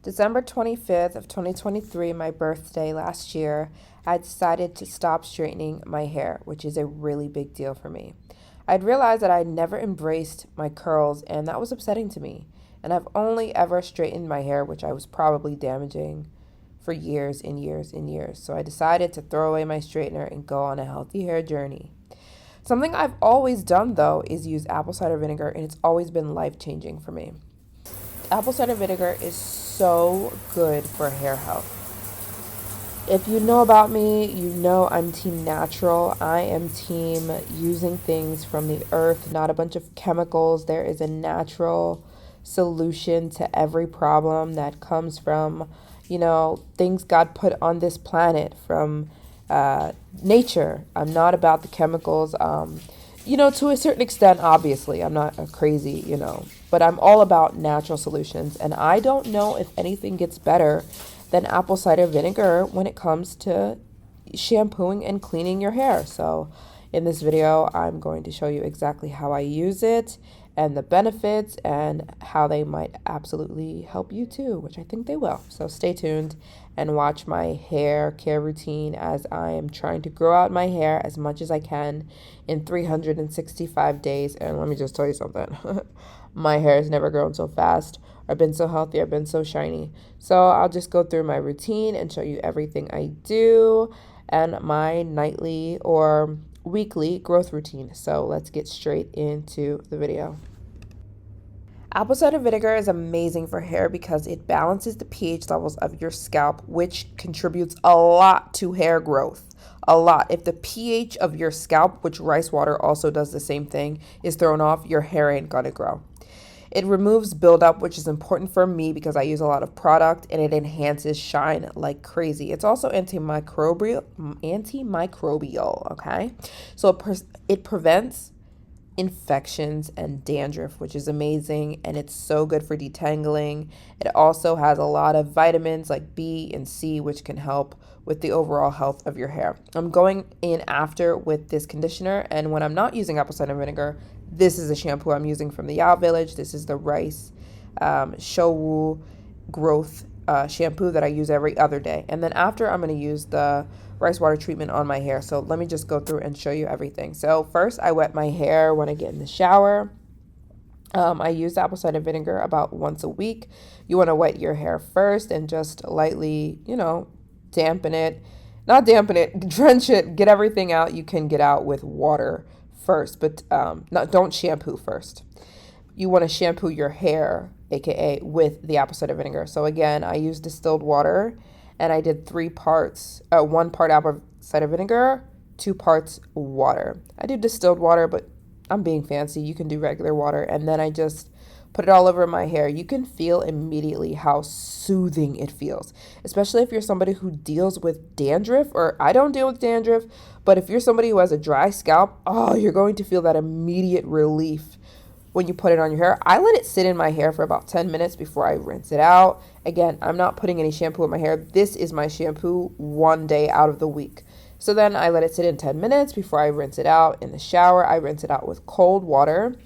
December 25th of 2023, my birthday last year, I decided to stop straightening my hair, which is a really big deal for me. I'd realized that I'd never embraced my curls, and that was upsetting to me. And I've only ever straightened my hair, which I was probably damaging for years and years and years. So I decided to throw away my straightener and go on a healthy hair journey. Something I've always done, though, is use apple cider vinegar, and it's always been life changing for me. Apple cider vinegar is so good for hair health. If you know about me, you know I'm team natural. I am team using things from the earth, not a bunch of chemicals. There is a natural solution to every problem that comes from, things God put on this planet from nature. I'm not about the chemicals. To a certain extent, obviously, I'm not a crazy, but I'm all about natural solutions. And I don't know if anything gets better than apple cider vinegar when it comes to shampooing and cleaning your hair. So in this video, I'm going to show you exactly how I use it and the benefits and how they might absolutely help you too, which I think they will. So stay tuned and watch my hair care routine as I am trying to grow out my hair as much as I can in 365 days. And let me just tell you something. My hair has never grown so fast. I've been so healthy. I've been so shiny. So I'll just go through my routine and show you everything I do and my nightly or weekly growth routine. So let's get straight into the video. Apple cider vinegar is amazing for hair because it balances the pH levels of your scalp, which contributes a lot to hair growth. A lot. If the pH of your scalp, which rice water also does the same thing, is thrown off, your hair ain't gonna grow. It removes buildup, which is important for me because I use a lot of product, and it enhances shine like crazy. It's also antimicrobial, okay? So it prevents infections and dandruff, which is amazing, and it's so good for detangling. It also has a lot of vitamins like B and C, which can help with the overall health of your hair. I'm going in after with this conditioner, and when I'm not using apple cider vinegar, this is a shampoo I'm using from the Yao Village. This is the rice showu growth shampoo that I use every other day. And then after, I'm going to use the rice water treatment on my hair. So let me just go through and show you everything. So first, I wet my hair when I get in the shower. I use apple cider vinegar about once a week. You want to wet your hair first and just lightly, dampen it. Not dampen it, drench it, get everything out you can get out with water first, but don't shampoo first. You want to shampoo your hair, aka with the apple cider vinegar. So again, I use distilled water, and I did 3 parts, 1 part apple cider vinegar, 2 parts water. I do distilled water, but I'm being fancy. You can do regular water, and then I just put it all over my hair. You can feel immediately how soothing it feels, especially if you're somebody who deals with dandruff, or I don't deal with dandruff, but if you're somebody who has a dry scalp, you're going to feel that immediate relief when you put it on your hair. I let it sit in my hair for about 10 minutes before I rinse it out. Again, I'm not putting any shampoo in my hair. This is my shampoo one day out of the week. So then I let it sit in 10 minutes before I rinse it out. In the shower, I rinse it out with cold water.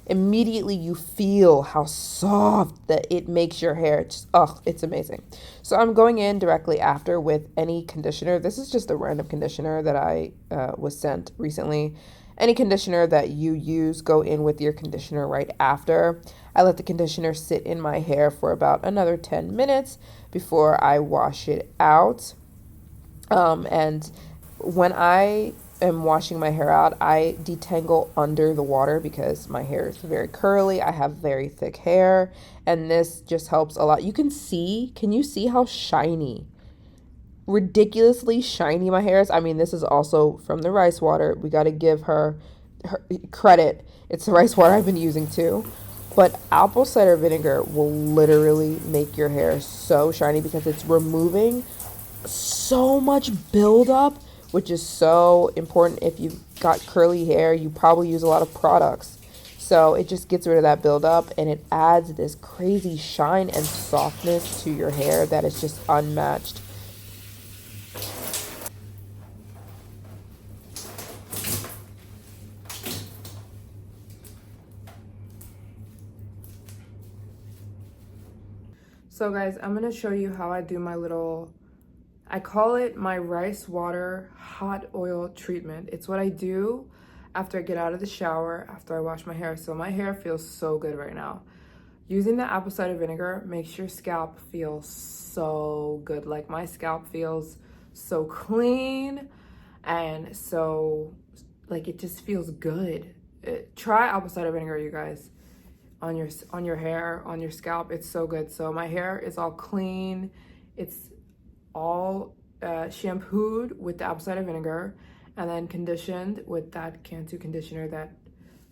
Immediately you feel how soft that it makes your hair. It's amazing. So I'm going in directly after with any conditioner. This is just a random conditioner that I was sent recently. Any conditioner that you use, go in with your conditioner right after. I let the conditioner sit in my hair for about another 10 minutes before I wash it out. And when I am washing my hair out, I detangle under the water because my hair is very curly. I have very thick hair, and this just helps a lot. Can you see how shiny, ridiculously shiny my hair is? I mean, this is also from the rice water. We got to give her credit. It's the rice water I've been using too. But apple cider vinegar will literally make your hair so shiny because it's removing so much buildup, which is so important. If you've got curly hair, you probably use a lot of products. So it just gets rid of that buildup, and it adds this crazy shine and softness to your hair that is just unmatched. So guys, I'm gonna show you how I do my little, I call it my rice water hot oil treatment. It's what I do after I get out of the shower, after I wash my hair. So my hair feels so good right now. Using the apple cider vinegar makes your scalp feel so good. Like my scalp feels so clean and so like it just feels good. Try apple cider vinegar, you guys, on your hair, on your scalp. It's so good. So my hair is all clean. It's all shampooed with the apple cider vinegar and then conditioned with that Cantu conditioner that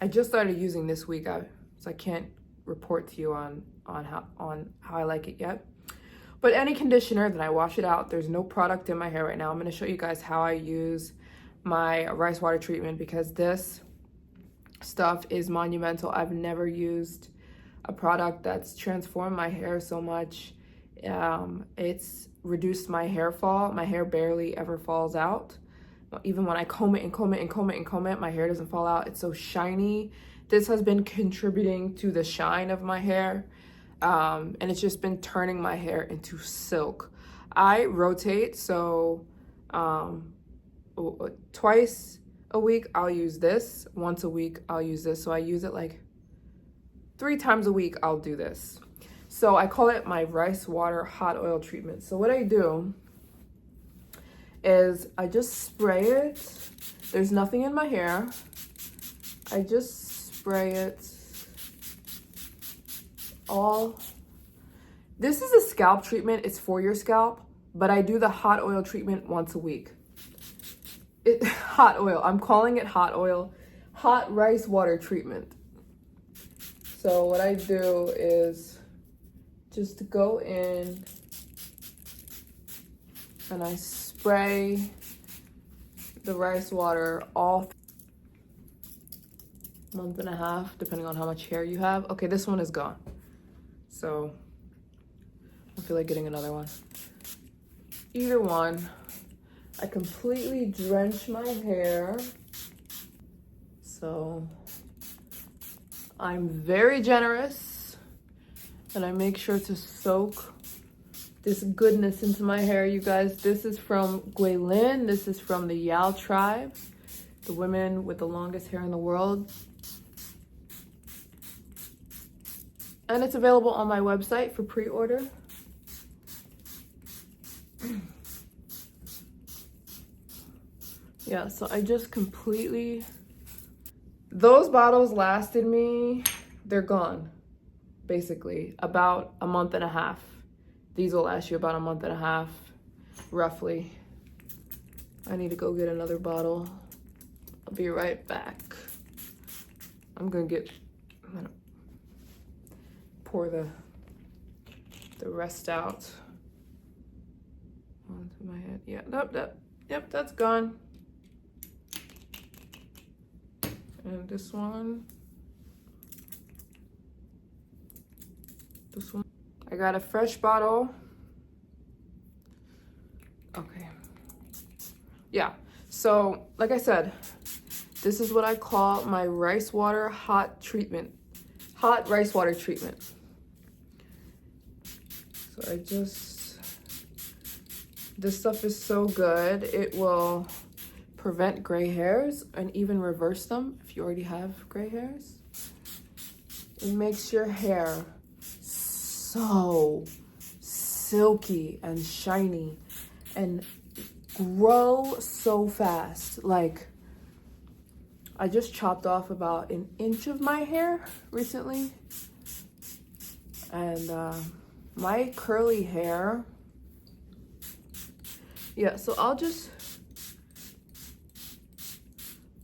I just started using this week. So I can't report to you on how I like it yet. But any conditioner, then I wash it out. There's no product in my hair right now. I'm going to show you guys how I use my rice water treatment because this stuff is monumental. I've never used a product that's transformed my hair so much. It's reduced my hair fall. My hair barely ever falls out. Even when I comb it and comb it and comb it and comb it, my hair doesn't fall out. It's so shiny. This has been contributing to the shine of my hair. And it's just been turning my hair into silk. I rotate, so twice a week I'll use this. Once a week I'll use this. So I use it like 3 times a week I'll do this. So I call it my rice water hot oil treatment. So what I do is I just spray it. There's nothing in my hair. I just spray it all. This is a scalp treatment. It's for your scalp, but I do the hot oil treatment once a week. Hot oil. I'm calling it hot oil. Hot rice water treatment. So what I do is just go in and I spray the rice water all month and a half, depending on how much hair you have. Okay, this one is gone. So I feel like getting another one. Either one. I completely drench my hair. So I'm very generous and I make sure to soak this goodness into my hair, you guys. This is from Guilin. This is from the Yao tribe, the women with the longest hair in the world. And it's available on my website for pre-order. Yeah, so I just completely, those bottles lasted me, they're gone, basically, about a month and a half. These will last you about a month and a half, roughly. I need to go get another bottle. I'll be right back. I'm gonna pour the rest out onto my head. Yeah, yep, that's gone. And this one. I got a fresh bottle. Okay. Yeah, so like I said, this is what I call my rice water hot treatment. Hot rice water treatment. So I just, this stuff is so good. It will prevent gray hairs and even reverse them if you already have gray hairs. It makes your hair so silky and shiny and grow so fast. Like, I just chopped off about 1 inch of my hair recently, and my curly hair, yeah, so I'll just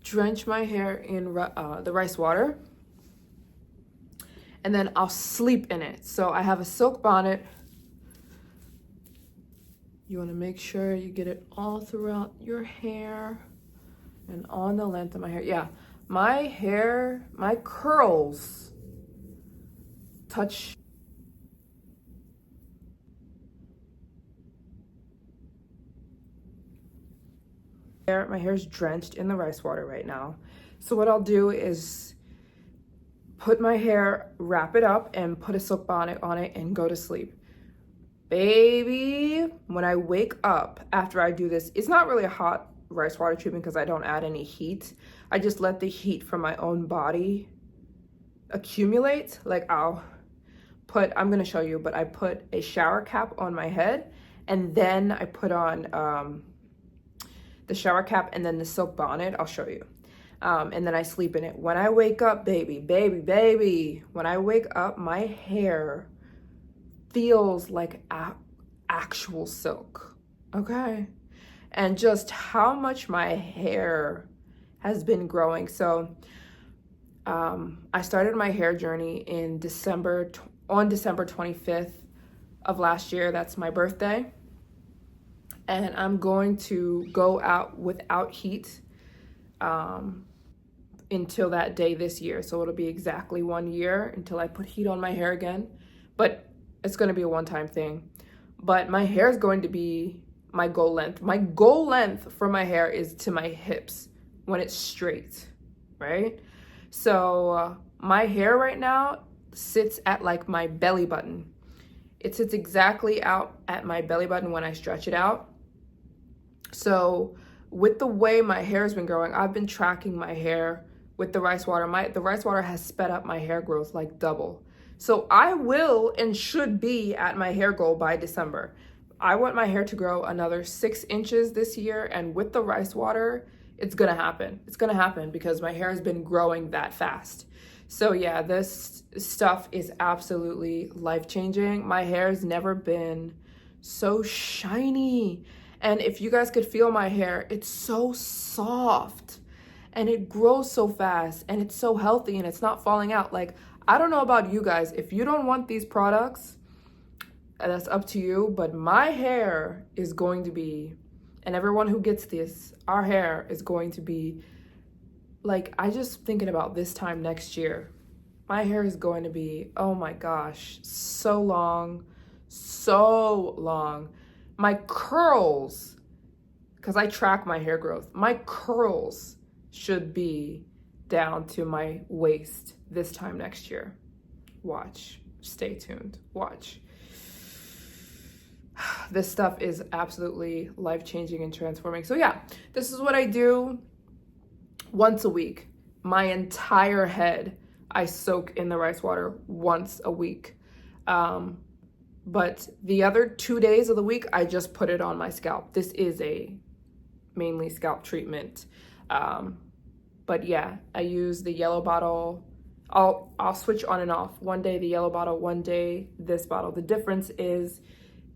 drench my hair in the rice water, and then I'll sleep in it. So I have a silk bonnet. You want to make sure you get it all throughout your hair and on the length of my hair. Yeah, my hair, my curls touch. My hair's drenched in the rice water right now. So what I'll do is put my hair, wrap it up, and put a silk bonnet on it and go to sleep. Baby, when I wake up after I do this, it's not really a hot rice water treatment because I don't add any heat. I just let the heat from my own body accumulate. Like I'm gonna show you, but I put a shower cap on my head, and then I put on the shower cap and then the silk bonnet. I'll show you. And then I sleep in it. When I wake up, baby, when I wake up, my hair feels like actual silk, okay? And just how much my hair has been growing. So I started my hair journey in on December 25th of last year. That's my birthday. And I'm going to go out without heat until that day this year. So it'll be exactly 1 year until I put heat on my hair again. But it's going to be a one-time thing. But my hair is going to be my goal length. My goal length for my hair is to my hips when it's straight, right? So my hair right now sits at like my belly button. It sits exactly out at my belly button when I stretch it out. So with the way my hair has been growing, I've been tracking my hair with the rice water. The rice water has sped up my hair growth like double. So I will and should be at my hair goal by December. I want my hair to grow another 6 inches this year, and with the rice water, it's gonna happen. It's gonna happen because my hair has been growing that fast. So yeah, this stuff is absolutely life-changing. My hair has never been so shiny. And if you guys could feel my hair, it's so soft and it grows so fast and it's so healthy and it's not falling out. Like, I don't know about you guys. If you don't want these products, that's up to you. But my hair is going to be, and everyone who gets this, our hair is going to be, like, I just thinking about this time next year, my hair is going to be, oh my gosh, so long, so long. My curls, because I track my hair growth, my curls should be down to my waist this time next year. Watch, stay tuned, watch. This stuff is absolutely life-changing and transforming. So yeah, this is what I do once a week. My entire head, I soak in the rice water once a week. But the other 2 days of the week, I just put it on my scalp. This is a mainly scalp treatment. But yeah, I use the yellow bottle. I'll switch on and off. One day the yellow bottle, one day this bottle. The difference is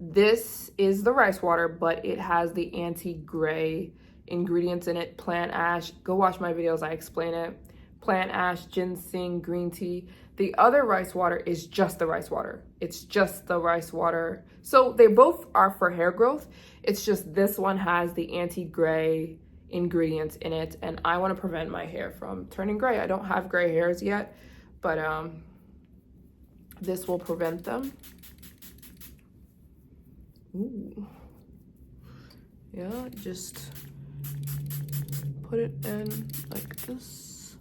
this is the rice water, but it has the anti-gray ingredients in it. Plant ash. Go watch my videos. I explain it. Plant ash, ginseng, green tea. The other rice water is just the rice water. It's just the rice water. So they both are for hair growth. It's just this one has the anti-gray ingredients in it, and I want to prevent my hair from turning gray. I don't have gray hairs yet, but this will prevent them. Ooh. Yeah, just put it in like this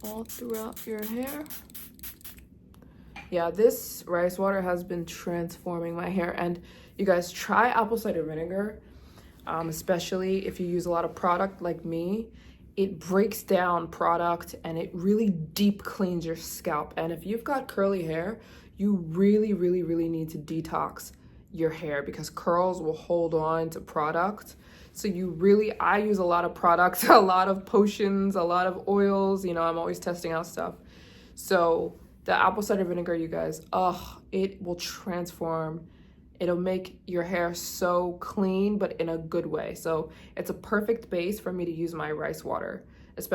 all throughout your hair. Yeah, this rice water has been transforming my hair. And you guys, try apple cider vinegar, especially if you use a lot of product like me. It breaks down product and it really deep cleans your scalp. And if you've got curly hair, you really, really, really need to detox your hair because curls will hold on to product. So I use a lot of products, a lot of potions, a lot of oils. You know, I'm always testing out stuff. So the apple cider vinegar, you guys, it will transform. It'll make your hair so clean, but in a good way. So it's a perfect base for me to use my rice water.